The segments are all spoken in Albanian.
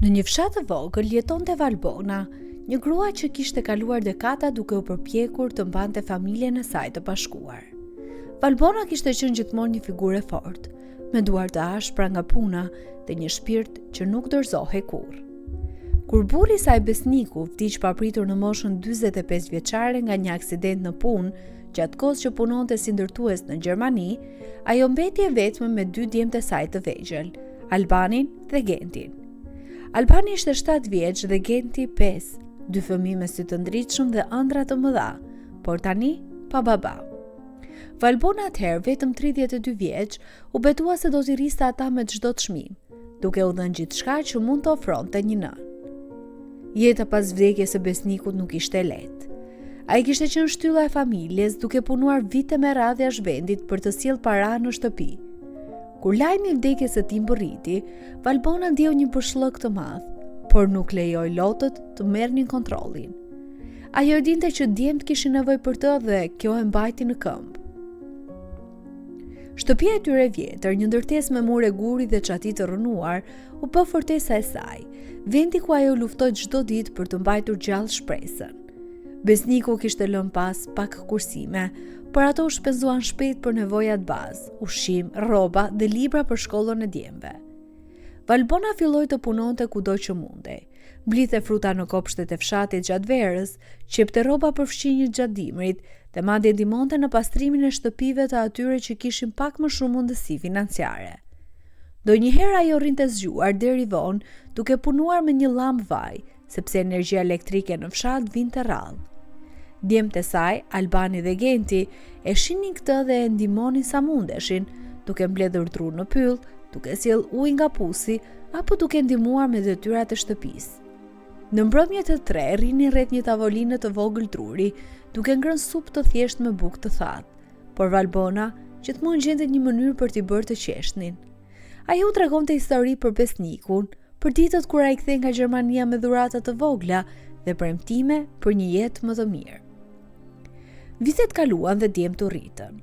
Në një fshat të vogël jetonte Valbona, një grua që kishte kaluar dekada duke u përpjekur të mbante familjen e saj të pashkuar. Valbona kishte qenë gjithmonë një figurë e fortë, me duar të ashpra nga puna dhe një shpirt që nuk dorëzohej kurrë. Kur burri i saj Besniku vdiq papritur në moshën 45 vjeçare nga një aksident në punë, gjatë kohës që punonte si ndërtues në Gjermani, ajo mbeti e vetme me 2 djemtë e saj të vegjël, Albanin dhe Gentin. Albani ishte 7 vjeç dhe Genti 5, 2 fëmijë me sy të ndritshëm dhe ëndra të mëdha, por tani pa baba. Valbona atëherë, vetëm 32 vjeç, u betua se do t'i rriste ata me çdo çmim, duke u dhënë gjithçka që mund të ofronte një nën. Jeta pas vdekjes së Besnikut nuk ishte lehtë. Ai kishte qenë shtylla e familjes, duke punuar vite me radhë jashtë vendit për të sjellë para në shtëpi. Kur lajmi i vdekjes së tij mbërriti, Valbona ndjeu një përshllëk të madh, por nuk lejoi lotët të merrnin kontrollin. Ajo dinte që djemt kishin nevojë për të dhe kjo e mbajti në këmbë. Shtëpia e tyre e vjetër, një ndërtesë me mure guri dhe çati të rënuar, u bë fortesa e saj, vendi ku ajo luftoi çdo ditë për të mbajtur gjallë shpresën. Besniku kishte lënë pas pak kursime, por ato u shpenzuan shpejt për nevojat bazë, ushqim, rroba dhe libra për shkollën e djemve. Valbona filloi të punonte kudo që mundej. Mblidhte fruta në kopshtet e fshatit gjatë verës, qepte rroba për fqinjit gjatë dimrit dhe madje ndihmonte në pastrimin e shtëpive të atyre që kishin pak më shumë mundësi financiare. Ndonjëherë ajo rrinte zgjuar deri vonë duke punuar me një llamp vaj, sepse energjia elektrike në fshat vinte rrallë. Djemtë e saj, Albani dhe Genti, e shihnin këtë dhe e ndihmonin sa mundeshin, duke mbledhur dru në pyll, duke sjell ujë nga pusi apo duke ndihmuar me detyrat e shtëpisë. Në mbrëmje të 3 rrinin rreth një tavoline të vogël druri, duke ngrënë supë të thjeshtë me bukë të thatë, por Valbona gjithmonë gjente një mënyrë për t'i bërë të qeshnin. Ajo u tregonte histori për Besnikun, për ditët kur ai kthehej nga Gjermania me dhurata të vogla dhe premtime për një jetë më të mirë. Vitet kaluan dhe djemtë u rritën.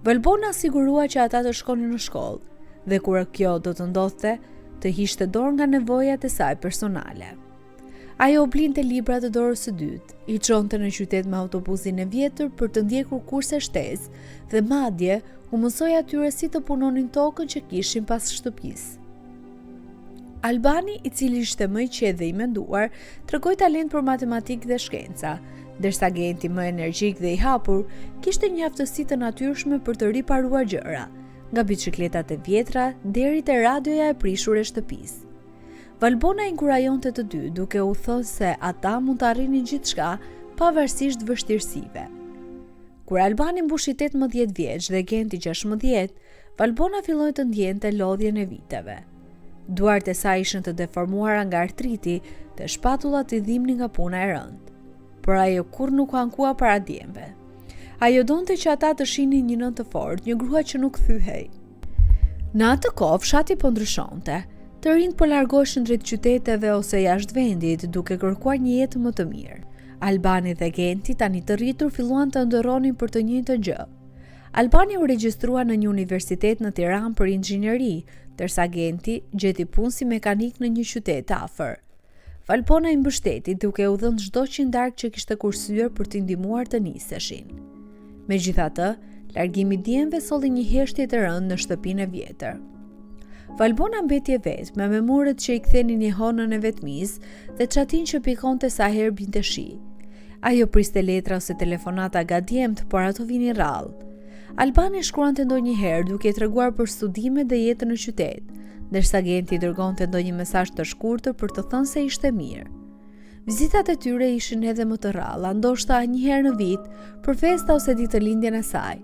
Valbona sigurua që ata të shkonin në shkollë dhe kur kjo do të ndodhte, të hiqte dorë nga nevojat e saj personale. Ajo blinte libra të dorës së dytë, i çonte në qytet me autobusin e vjetër për të ndjekur kurse shtesë dhe madje u mësoi atyre si të punonin tokën që kishin pas shtëpisë. Albani, i cili ishte më i qetë dhe i menduar, tregoi talent për matematikë dhe shkenca, ndërsa Genti, më energjik dhe i hapur, kishte një aftësi të natyrshme për të riparuar gjëra, nga biçikletat e vjetra deri te radioja e prishur e shtëpisë. Valbona inkurajonte të dy, duke u thënë se ata mund të arrinin gjithçka pavarësisht vështirësive. Kur Albani mbushi 18 vjeç dhe Genti 16, Valbona filloi të ndjente lodhjen e viteve. Duart e saj ishin të deformuara nga artriti dhe shpatullat i dhimbnin nga puna e rëndë. Por ajo kur nuk ankua para djemve. Ajo donte që ata të shihnin një nën të fortë, një grua që nuk thyhej. Në atë kohë fshati po ndryshonte. Të rinjt po largoheshin drejt qyteteve ose jashtë vendit, duke kërkuar një jetë më të mirë. Albani dhe Genti, tani të rritur, filluan të ndërronin për të njëjtën gjë. Albani u regjistrua në një universitet në Tiranë për inxhinieri, ndërsa Genti gjeti punë si mekanik në një qytet afër. Valbona i mbështeti duke u dhënë çdo qindark që kishte kursyer për t'i ndihmuar të niseshin. Megjithatë, largimi i djemve solli një heshtje të rëndë në shtëpinë e vjetër. Valbona mbeti e vetme me muret që i kthenin një honën e vetmisë dhe çatin që pikonte sa herë binte shi. Ajo priste letra ose telefonata nga djemt, por ato vinin rrallë. Albani shkruante ndonjëherë duke treguar për studimet dhe jetën në qytet, ndërsa Genti dërgonte ndonjë mesazh të shkurtër për të thënë se ishte mirë. Vizitat e tyre ishin edhe më të rralla, ndoshta një herë në vit, për festa ose ditëlindjen e saj.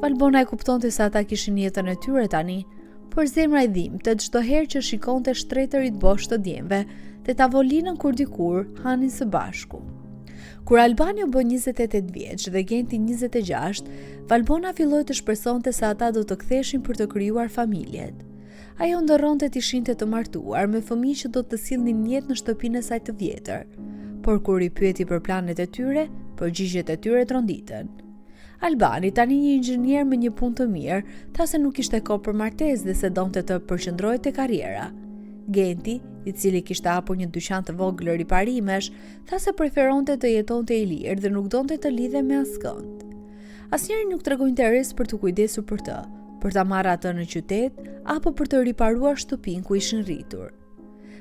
Valbona e kuptonte se ata kishin jetën e tyre tani, por zemra i dhimbte çdo herë që shikonte shtretërit bosh të djemve dhe tavolinën kur dikur hanin së bashku. Kur Albani u bë 28 vjeç dhe Genti 26, Valbona filloi të shpresonte se ata do të ktheheshin për të krijuar familjet. Ajo ndërronte të ishinte të martuar me fëmijë që do të sillnin jetë në shtëpinë e saj të vjetër, por kur i pyeti për planet e tyre, përgjigjet e tyre tronditën. Albani, tani një inxhinier me një punë të mirë, tha se nuk ishte kohë për martesë dhe se donte të përqendrohej te karriera. Genti, i cili kishte hapur një dyqan të vogël riparimesh, tha se preferonte të jetonte i lirë dhe nuk donte të lidhe me askënd. Asnjëri nuk tregoi interes për të kujdesur për të, për ta marrë atë në qytet apo për të riparuar shtëpinë ku ishin rritur.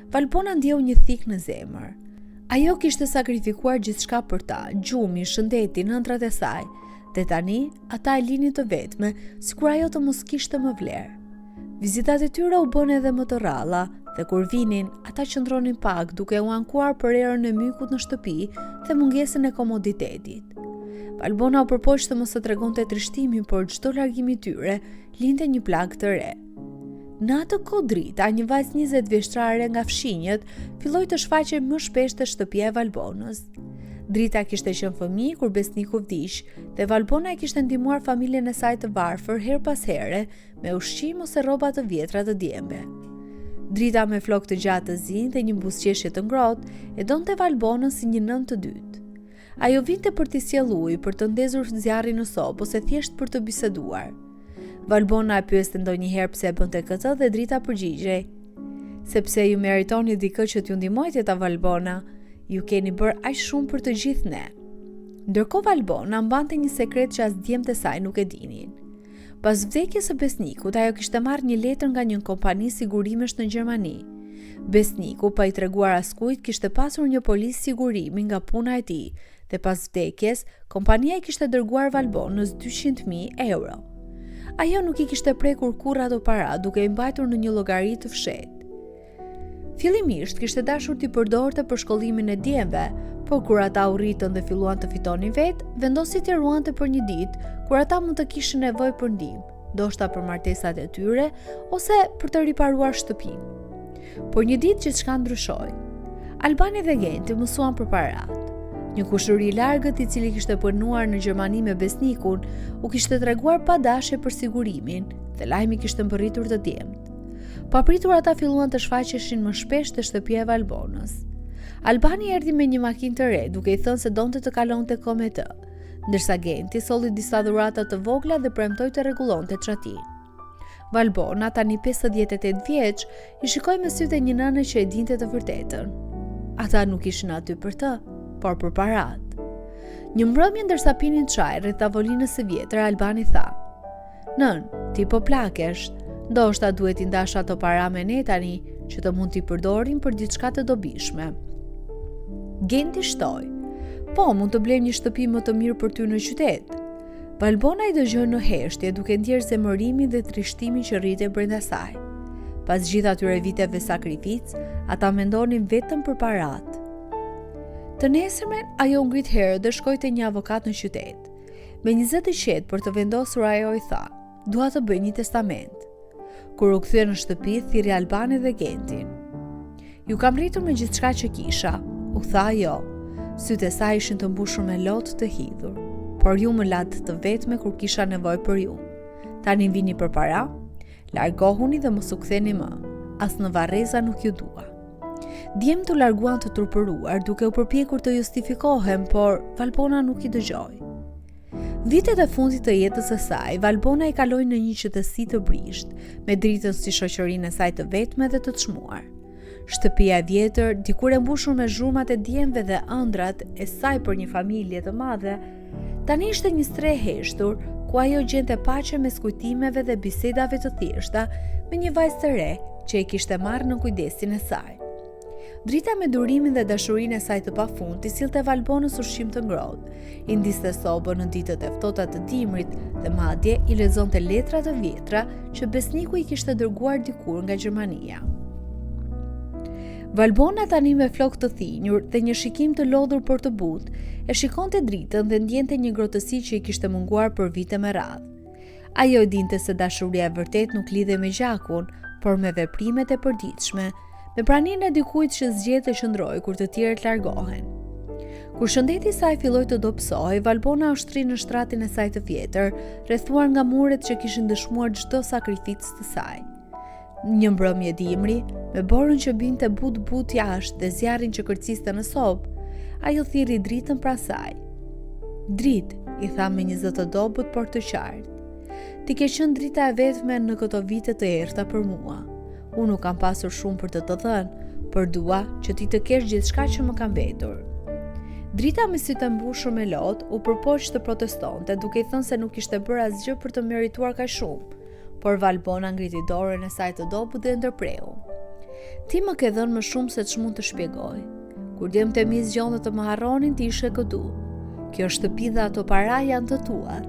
Valbona ndjeu një thik në zemër. Ajo kishte sakrifikuar gjithçka për ta, gjumin, shëndetin, ëndrat e saj, dhe tani ata e linin të vetme, sikur ajo të mos kishte më vlerë. Vizitat e tyre u bën edhe më të rralla, dhe kur vinin, ata qëndronin pak duke u ankuar për erën e mykut në shtëpi dhe mungesën e komoditetit. Valbona u përpoq të mos të tregonte trishtimin, por çdo largim i tyre linte një plagë të re. Në atë kohë Drita, një vajzë 20 vjeçare nga fshinjët, filloi të shfaqej më shpesh te shtëpia e Valbonës. Drita kishte qenë fëmijë kur besniku vdiq, dhe Valbona e kishte ndihmuar familjen e saj të varfër her pas here me ushqim ose rroba të vjetra të djembe. Drita me flok të gjatë të zi dhe një buzëqeshje të ngrohtë e donte Valbonën si një nënë të dytë. Ajo vinte për t'i sjellë ujë, për të ndezur zjarrin në sopë ose thjesht për të biseduar. Valbona e pyeste ndonjëherë pse e bënte këtë dhe Drita përgjigjej: "Sepse ju meritoni dikë që t'ju ndihmoj teta Valbona, ju keni bërë aq shumë për të gjithë ne." Ndërkohë Valbona mbante një sekret që as djemtë e saj nuk e dinin. Pas vdekjes së besnikut, ajo kishte marrë një letër nga një kompani sigurimesh në Gjermani. Besniku pa i treguar askujt kishte pasur një policë sigurimi nga puna e tij, dhe pas vdekjes, kompania i kishte dërguar Valbonës 200.000 euro. Ajo nuk i kishte prekur kurrë ato para, duke i mbajtur në një llogari të fshehtë. Fillimisht kishte dashur t'i përdorte për shkollimin e djemve, por kur ata u rritën dhe filluan të fitonin vetë, vendosi t'i ruante për një ditë kur ata mund të kishin nevojë për ndihmë, ndoshta për martesat e tyre ose për të riparuar shtëpinë. Por një ditë gjithçka ndryshoi. Albani dhe Genti mësuan për parat. Një kushëri i largët, i cili kishte punuar në Gjermani me besnikun, u kishte treguar pa dashje për sigurimin dhe lajmi kishte mbërritur të djemt. Papritur ata filluan të shfaqeshin më shpesh te shtëpia e Valbonës. Albani erdhi me një makinë të re, duke i thënë se donte të kalonte kohë me të, ndërsa Genti solli disa dhurata të vogla dhe premtoi të rregullonte çatin. Valbona, tani 58 vjeç, i shikoi me sytë e një nëne që e dinte të vërtetën. Ata nuk ishin aty për të, por për parat. Një mbrëmje ndërsa pinin çaj rreth tavolinës së vjetër, Albani tha: "Nën, ti po plakesh, ndoshta duhet i ndash ato para me ne tani, që të mund t'i përdorim për diçka të dobishme." Genti shtoi: "Po, mund të blejmë një shtëpi më të mirë për ty në qytet." Valbona i dëgjoi në heshtje, duke ndjerë zemërimin dhe trishtimin që rritej brenda saj. Pas gjithë atyre viteve sakrificë, ata mendonin vetëm për parat. Të nesërmen, ajo ngrit herë dhe shkoi te një avokat në qytet. Me një zë të qetë për të vendosur, ajo i tha: "Dua të bëj një testament." Kur u kthye në shtëpi, thirrri Albani dhe Gentin. "Ju kam rritur me gjithçka që kisha," u tha ajo. Sytë e saj ishin të mbushur me lotë të hidhur. "Por ju më latë të vetme kur kisha nevojë për ju. Tani vini për para, largohuni dhe mos u ktheni më. As në varreza nuk ju dua." Djemtë u larguan të turpëruar, duke u përpjekur të justifikohen, por Valbona nuk i dëgjoi. Vitet e fundit të jetës së saj, Valbona i kaloi në një qytësi të brisht, me Dritën si shoqërinë e saj të vetme dhe të çmuar. Shtëpia e vjetër, dikur e mbushur me zhurmat e djemve dhe ëndrat e saj për një familje të madhe, tani ishte një stre heshtur, ku ajo gjente paqe mes kujtimeve dhe bisedave të thjeshta me një vajzë të re që e kishte marrë në kujdesin e saj. Drita me durimin dhe dashurinë e saj të pafund i sillte Valbonës ushqim të ngrohtë, i ndiste sobën në ditët e ftohta të dimrit dhe madje i lexonte letra të vjetra që besniku i kishte dërguar dikur nga Gjermania. Valbona tani me flok të thinjur dhe një shikim të lodhur për të butë, e shikonte Dritën dhe ndjente një ngrohtësi që i kishte munguar për vite me radhë. Ajo dinte se dashuria e vërtet nuk lidhe me gjakun, por me veprimet e përditshme, me praninë e dikujt që zgjedh të qëndrojë kur të tjerët largohen. Kur shëndeti i saj filloi të dobësohej, Valbona ushtri në shtratin e saj të vjetër, rrethuar nga muret që kishin dëshmuar çdo sakrificë të saj. Një mbrëmje dimri, me borën që binte but jashtë dhe zjarrin që kërciste në sopë, ajo thirri Dritën pranë saj. "Dritë," i tha me një zë të dobët por të qartë. "Ti ke qenë drita e vetme në këto vite të errta për mua. Unë nuk kam pasur shumë për të dhënë, por dua që ti të kesh gjithçka që më ka mbetur. Drita me sytë e mbushur me lot u përpoq të protestonte, duke i thënë se nuk ishte bërë asgjë për të merituar kaq shumë, por Valbona ngriti dorën e saj të dobët dhe ndërpreu. Ti më ke dhënë më shumë se ç'mund të shpjegoj. Kur djem të mi zgjonte të më harronin, ti ishe këtu. Kjo shtëpi dhe ato para janë të tuat.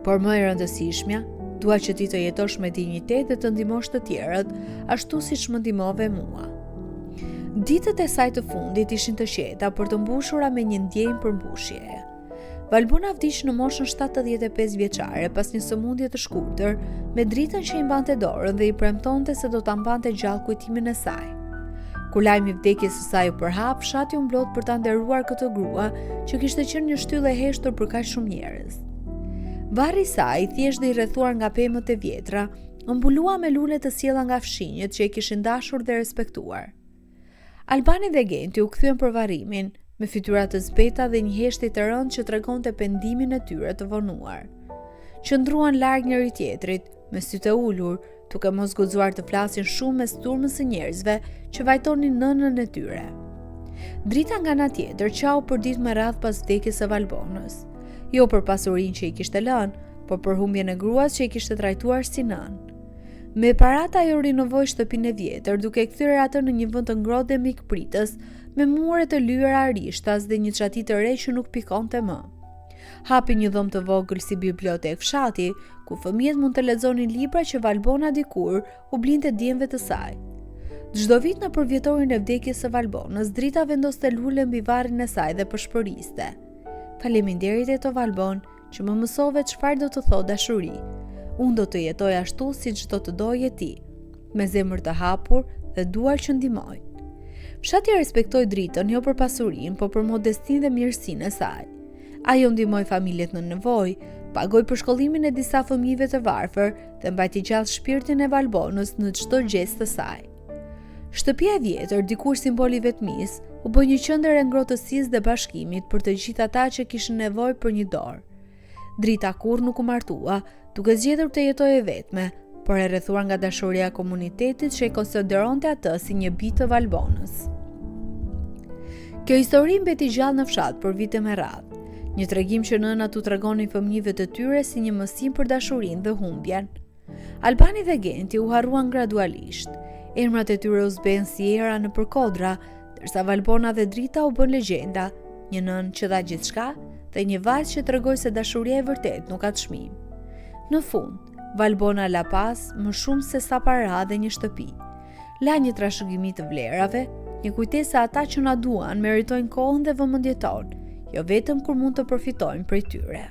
Por më e rëndësishmja, dua që ti të jetosh me dinjitet dhe të ndihmosh të tjerët, ashtu siç më ndihmove mua. Ditët e saj të fundit ishin të qeta, por të mbushura me një ndjenjë përmbushjeje. Valbona vdiq në moshën 75 vjeçare pas një sëmundje të shkurtër, me dritën që i mbante dorën dhe i premtonte se do ta mbante gjallë kujtimin e saj. Kur lajmi i vdekjes së saj u përhap, fshati u mblodh për ta nderuar këtë grua që kishte qenë një shtyllë e heshtur për kaq shumë njerëz. Varri i saj, thjesht dhe i rrethuar nga pemët e vjetra, mbulua me lule të sjella nga fshinjët që e kishin dashur dhe respektuar. Albani dhe Genti u kthyen për varrimin, me fytyra të zbeta dhe një heshtje të rëndë që tregonte pendimin e tyre të vonuar. Qëndruan larg njëri tjetrit, me sytë e ulur, duke mos guxuar të flasin shumë mes turmës së njerëzve që vajtonin nënën e tyre. Drita nga ana tjetër qau për ditë me radhë pas vdekjes së Valbonës, jo për pasurinë që i kishte lënë, por për humbjen e gruas që i kishte trajtuar si nën. Me parata ajo rinovoi shtëpinë e vjetër, duke kthyer atë në një vend të ngrohtë dhe mikpritës, me mure të lyera arishtas dhe një çati të re që nuk pikonte më. Hapi një dhomë të vogël si bibliotek fshati, ku fëmijët mund të lexonin libra që Valbona dikur u blinte djemve të saj. Çdo vit në përvjetorin e vdekjes së Valbonës, Drita vendoste lule mbi varrin e saj dhe përshpëriste. Faleminderit e to Valbon, që më mësove çfarë do të thotë dashuri. Unë do të jetoj ashtu siç do të doje ti, me zemër të hapur dhe duar që ndihmoj. Fshati respektoi Dritën jo për pasurinë, por për modestinë dhe mirësinë e saj. Ajo ndihmoi familjet në nevojë, pagoi për shkollimin e disa fëmijëve të varfër dhe mbajti gjallë shpirtin e Valbonës në çdo gest të saj. Shtëpia e vjetër, dikur simboli i vetmisë, u bë një qendër e ngrohtësisë dhe bashkimit për të gjithë ata që kishin nevojë për një dorë. Drita kurrë nuk u martua, duke zgjedhur të jetojë vetme, por e rrethuar nga dashuria e komunitetit që e konsideronte atë si një bijë të Valbonës. Kjo histori mbeti gjallë në fshat për vite me radhë, një tregim që nëna tu tregonin fëmijëve të tyre si një mësim për dashurinë dhe humbjen. Albani dhe Genti u harruan gradualisht. Emrat e tyre u zben si era në përkodra, ndërsa Valbona dhe Drita u bën legjenda, një nën që dha gjithçka dhe një vajzë që tregoi se dashuria e vërtet nuk ka çmim. Në fund, Valbona la pas më shumë se sa para dhe një shtëpi. La një trashëgimi të vlerave, një kujtesë se ata që na duan meritojnë kohën dhe vëmendjen tonë, jo vetëm kur mund të përfitojnë prej tyre.